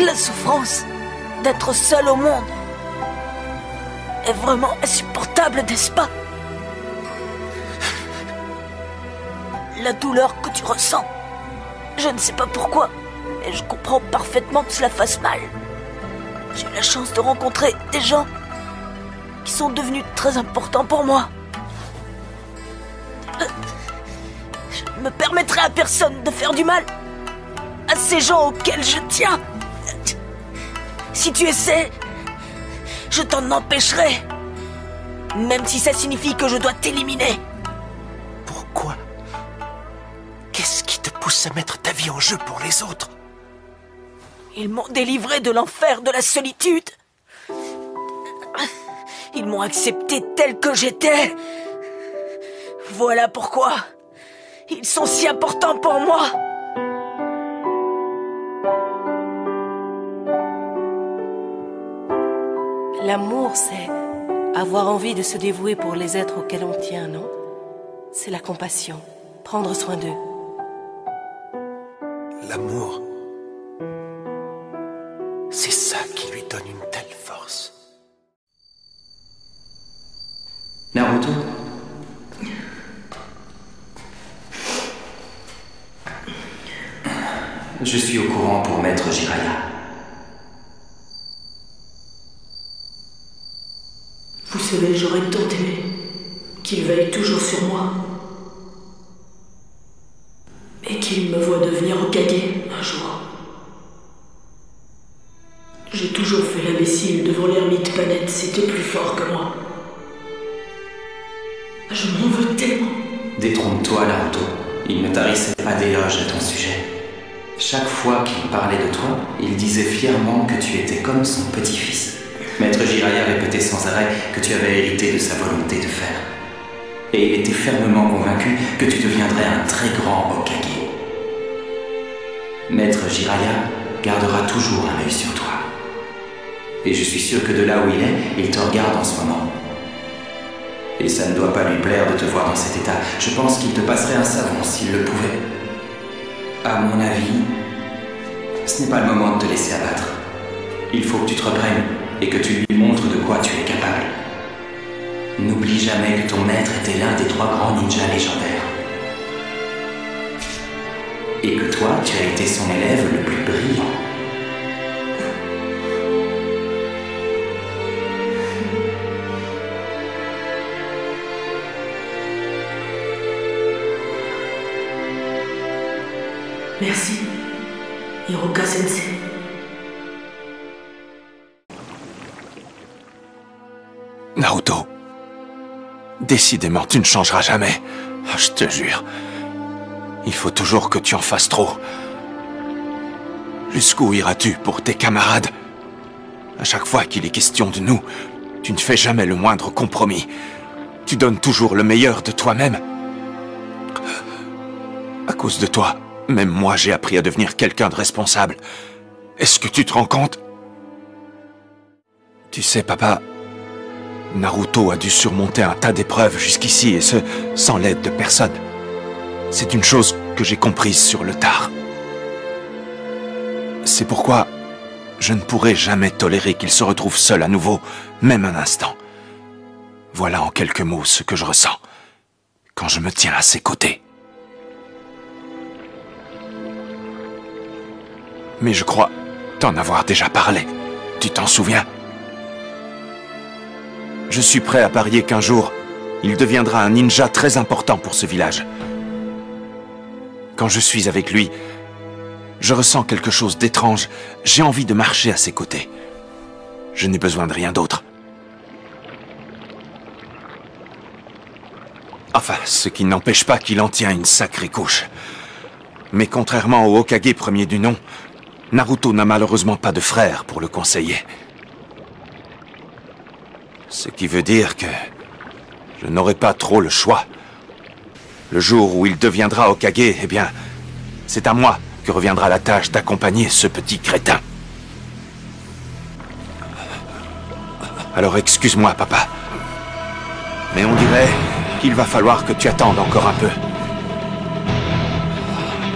La souffrance d'être seul au monde est vraiment insupportable, n'est-ce pas? La douleur que tu ressens, je ne sais pas pourquoi, mais je comprends parfaitement que cela fasse mal. J'ai eu la chance de rencontrer des gens qui sont devenus très importants pour moi. Je ne me permettrai à personne de faire du mal à ces gens auxquels je tiens. Si tu essaies, je t'en empêcherai. Même si ça signifie que je dois t'éliminer. Pourquoi? Qu'est-ce qui te pousse à mettre ta vie en jeu pour les autres? Ils m'ont délivré de l'enfer de la solitude. Ils m'ont accepté tel que j'étais. Voilà pourquoi ils sont si importants pour moi. L'amour, c'est avoir envie de se dévouer pour les êtres auxquels on tient, non? C'est la compassion, prendre soin d'eux. L'amour, c'est ça qui lui donne une telle force. Naruto? Je suis au courant pour Maître Jiraiya. Vous savez, j'aurais tant aimé qu'il veille toujours sur moi. Et qu'il me voie devenir Hokage un jour. J'ai toujours fait l'imbécile devant l'ermite Panette, c'était plus fort que moi. Je m'en veux tellement. Détrompe-toi, Naruto. Il ne tarissait pas d'éloges à ton sujet. Chaque fois qu'il parlait de toi, il disait fièrement que tu étais comme son petit-fils. Maître Jiraiya répétait sans arrêt que tu avais hérité de sa volonté de faire. Et il était fermement convaincu que tu deviendrais un très grand Hokage. Maître Jiraiya gardera toujours un œil sur toi. Et je suis sûr que de là où il est, il te regarde en ce moment. Et ça ne doit pas lui plaire de te voir dans cet état. Je pense qu'il te passerait un savon s'il le pouvait. À mon avis, ce n'est pas le moment de te laisser abattre. Il faut que tu te reprennes et que tu lui montres de quoi tu es capable. N'oublie jamais que ton maître était l'un des 3 grands ninjas légendaires. Et que toi, tu as été son élève le plus brillant. Merci, Hiroka Sensei. Naruto, décidément, tu ne changeras jamais. Je te jure. Il faut toujours que tu en fasses trop. Jusqu'où iras-tu pour tes camarades? À chaque fois qu'il est question de nous, tu ne fais jamais le moindre compromis. Tu donnes toujours le meilleur de toi-même. À cause de toi, même moi j'ai appris à devenir quelqu'un de responsable. Est-ce que tu te rends compte? Tu sais, papa, Naruto a dû surmonter un tas d'épreuves jusqu'ici, et ce, sans l'aide de personne. C'est une chose que j'ai comprise sur le tard. C'est pourquoi je ne pourrai jamais tolérer qu'il se retrouve seul à nouveau, même un instant. Voilà en quelques mots ce que je ressens quand je me tiens à ses côtés. Mais je crois t'en avoir déjà parlé. Tu t'en souviens? Je suis prêt à parier qu'un jour, il deviendra un ninja très important pour ce village. Quand je suis avec lui, je ressens quelque chose d'étrange. J'ai envie de marcher à ses côtés. Je n'ai besoin de rien d'autre. Enfin, ce qui n'empêche pas qu'il en tient une sacrée couche. Mais contrairement au Hokage premier du nom, Naruto n'a malheureusement pas de frère pour le conseiller. Ce qui veut dire que je n'aurai pas trop le choix. Le jour où il deviendra Hokage, eh bien, c'est à moi que reviendra la tâche d'accompagner ce petit crétin. Alors excuse-moi, papa. Mais on dirait qu'il va falloir que tu attendes encore un peu.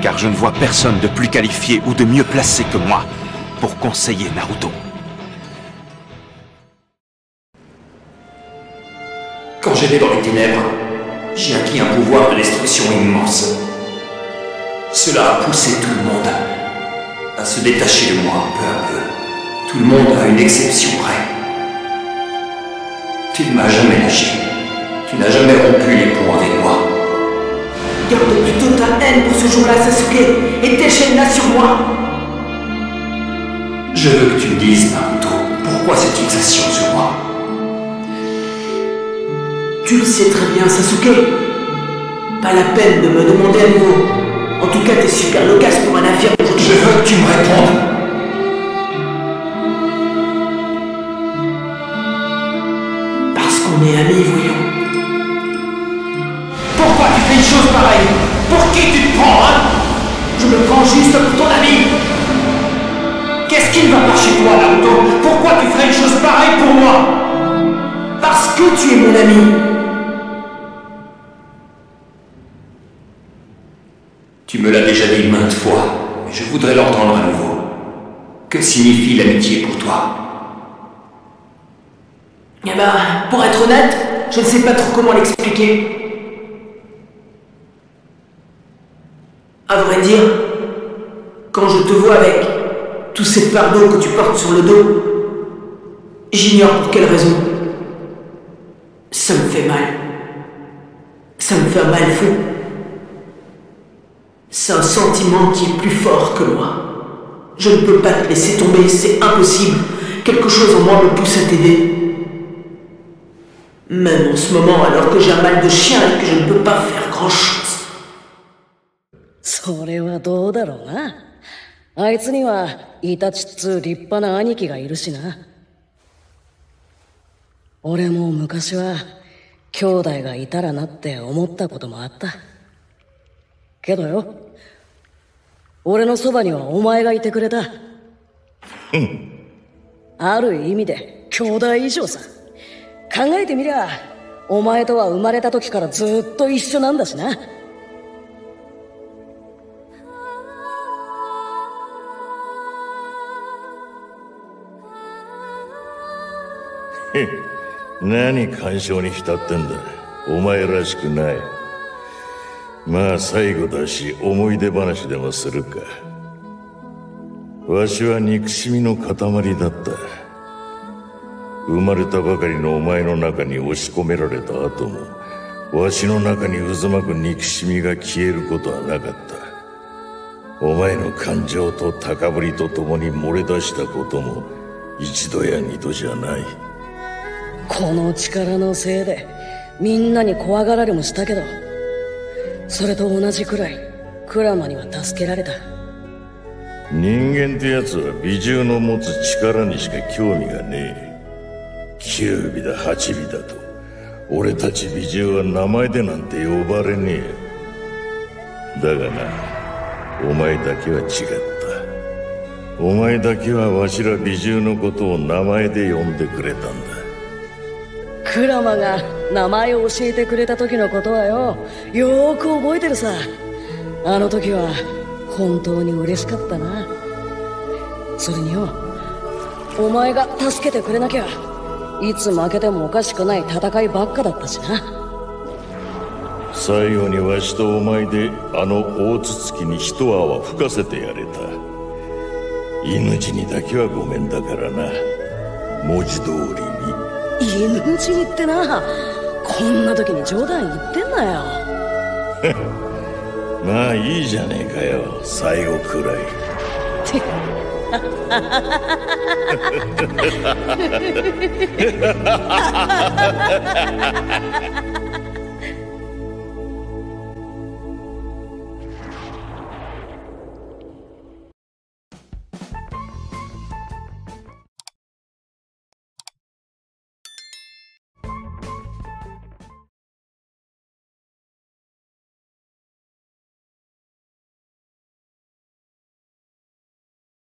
Car je ne vois personne de plus qualifié ou de mieux placé que moi pour conseiller Naruto. Quand j'étais dans les ténèbres, j'ai acquis un pouvoir de destruction immense. Cela a poussé tout le monde à se détacher de moi peu à peu. Tout le monde à une exception près. Tu ne m'as jamais lâché. Tu n'as jamais rompu les ponts avec moi. Garde plutôt ta haine pour ce jour-là, Sasuke, et déchaîne-la sur moi. Je veux que tu me dises, Naruto, pourquoi cette fixation sur moi? Tu le sais très bien, Sasuke. Pas la peine de me demander à nouveau. En tout cas, t'es super loquace pour un infirme aujourd'hui. Je veux que tu me répondes. Parce qu'on est amis, voyons. Pourquoi tu fais une chose pareille? Pour qui tu te prends, hein? Je me prends juste pour ton ami. Qu'est-ce qui ne va pas chez toi, Naruto? Pourquoi tu ferais une chose pareille pour moi? Parce que tu es mon ami. Tu me l'as déjà dit maintes fois, mais je voudrais l'entendre à nouveau. Que signifie l'amitié pour toi? Eh ben, pour être honnête, je ne sais pas trop comment l'expliquer. À vrai dire, quand je te vois avec tous ces fardeaux que tu portes sur le dos, j'ignore pour quelle raison. Ça me fait mal. Ça me fait un mal fou. C'est un sentiment qui est plus fort que moi. Je ne peux pas te laisser tomber, c'est impossible. Quelque chose en moi me pousse à t'aider. Même en ce moment, alors que j'ai un mal de chien et que je ne peux pas faire grand-chose. それはどうだろうな。あいつにはイタチっつう立派な兄貴がいるしな。俺も昔は兄弟がいたらなって思ったこともあった。けどよ、俺のそばにはお前がいてくれた。ある意味で兄弟以上さ。考えてみりゃ、お前とは生まれた時からずっと一緒なんだしな。何感傷に浸ってんだ。お前らしくない。まあ最後だし思い出話でもするか。わしは憎しみの塊だった。生まれたばかりのお前の中に押し込められた後も、わしの中に渦巻く憎しみが消えることはなかった。お前の感情と高ぶりとともに漏れ出したことも一度や二度じゃない。この力のせいでみんなに怖がられもしたけど、それと同じくらいクラマには助けられた。人間ってやつは美獣の持つ力にしか興味がねえ。九尾だ八尾だと俺たち美獣は名前でなんて呼ばれねえ。だがな、お前だけは違った。お前だけはわしら美獣のことを名前で呼んでくれたんだ。クラマが名前を教えてくれた時のことはよ、よーく覚えてるさ。あの時は本当に嬉しかったな。それによ、お前が助けてくれなきゃいつ負けてもおかしくない戦いばっかだったしな。最後にわしとお前であの大筒木に一泡吹かせてやれた。犬死にだけはごめんだからな。文字通りに。犬死にってな、こんな時に冗談言ってんなよ。まあいいじゃねえかよ、最後くらい。って